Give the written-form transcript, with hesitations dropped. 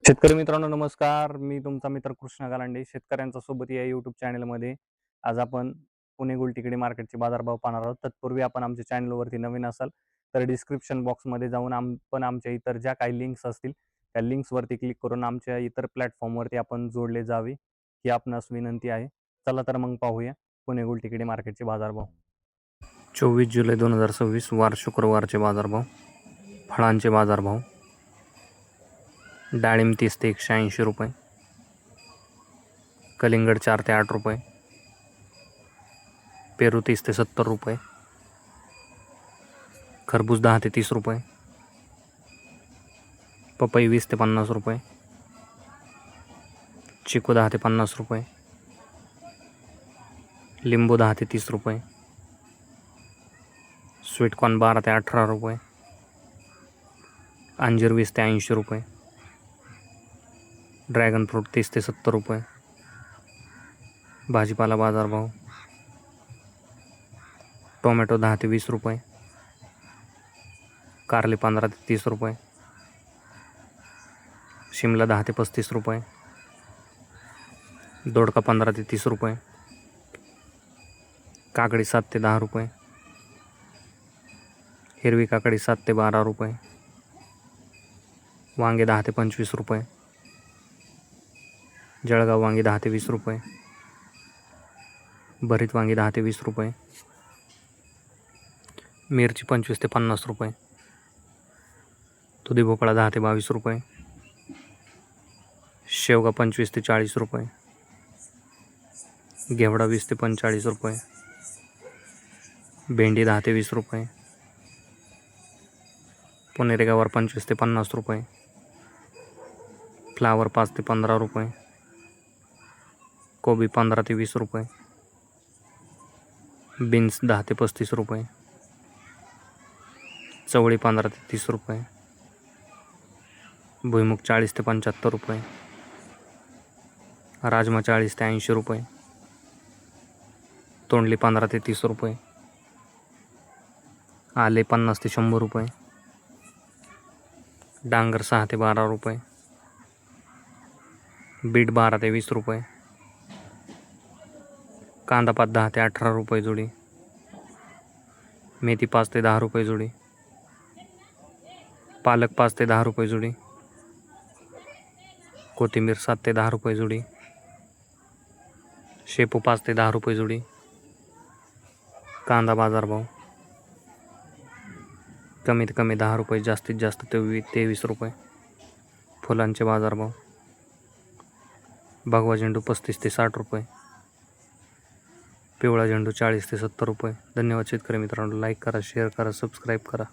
शेतकरी मित्रांनो नमस्कार. मी तुमचा मित्र कृष्णा गालांडे. शेतकऱ्यांचा सोबत या यूट्यूब चॅनलमध्ये आज आपण पुणे गुलटेकडी मार्केटचे बाजारभाव पाहणार आहोत. तत्पूर्वी आपण आमच्या चॅनलवरती नवीन असाल तर डिस्क्रिप्शन बॉक्समध्ये जाऊन आमच्या इतर ज्या काही लिंक्स असतील त्या लिंक्सवरती क्लिक करून आमच्या इतर प्लॅटफॉर्मवरती आपण जोडले जावे ही आपणास विनंती आहे. चला तर मग पाहूया पुणे गुलटेकडी मार्केटचे बाजारभाव. 24 जुलै 2026 वार शुक्रवारचे बाजारभाव. फळांचे बाजारभाव. डाळिंब 30 ते 180 रुपये, कलिंगड 4 ते 8 रुपये, पेरू 30 ते 70 रुपये, खरबूज 10 ते 30 रुपये, पपई 20 ते 50 रुपये, चिकू 10 ते 50 रुपये, लिंबू 10 ते 30 रुपये, स्वीटकॉर्न 12 ते 18 रुपये, अंजीर 20 ते 80 रुपये, ड्रॅगन फ्रूट 30 ते 70 रुपये. भाजीपाला बाजारभाव. टोमॅटो 10 ते 20 रुपये, कारले 15 ते 30 रुपये, शिमला 10 ते 35 रुपये, दोडका 15 ते 30 रुपये, काकडी 7 ते 10 रुपये, हिरवी काकडी 7 ते 12 रुपये, वांगे 10 ते 25 रुपये, जळगाव वांगी 10 ते 20 रुपये, भरीत वांगी 10 ते 20 रुपये, मिरची 25 ते 50 रुपये, दुधी भोपळा 10 ते 22 रुपये, शेवगा 25 ते 40 रुपये, घेवडा 20 ते 45 रुपये, भेंडी 10 ते 20 रुपये, पुणेरी गवार 25 ते 50 रुपये, फ्लावर 5 ते 15 रुपये, कोबी 15 ते 20 रुपये, बीन्स 10 ते 35 रुपये, चवळी 15 ते 30 रुपये, भुईमुग 40 ते 75 रुपये, राजमा 40 ते 80 रुपये, तोंडली 15 ते 30 रुपये, आले 50 ते 100 रुपये, डांगर 6 ते 12 रुपये, बीट 12 ते 20 रुपये, कांदापात 10 ते 18 रुपये जोडी, मेथी 5 ते 10 रुपये जोडी, पालक 5 ते 10 रुपये जोडी, कोथिंबीर 7 ते 10 रुपये जोडी, शेपू 5 ते 10 रुपये जोडी. कांदा बाजारभाव. कमीत कमी 10 रुपये, जास्तीत जास्त 23 रुपये. फुलांचे बाजारभाव. भगवा झेंडू 35 ते 60 रुपये, पिवळा झेंडू 40 ते 70 रुपये. धन्यवाद शेतकरी मित्रांनो. लाईक करा, शेअर करा, सबस्क्राईब करा.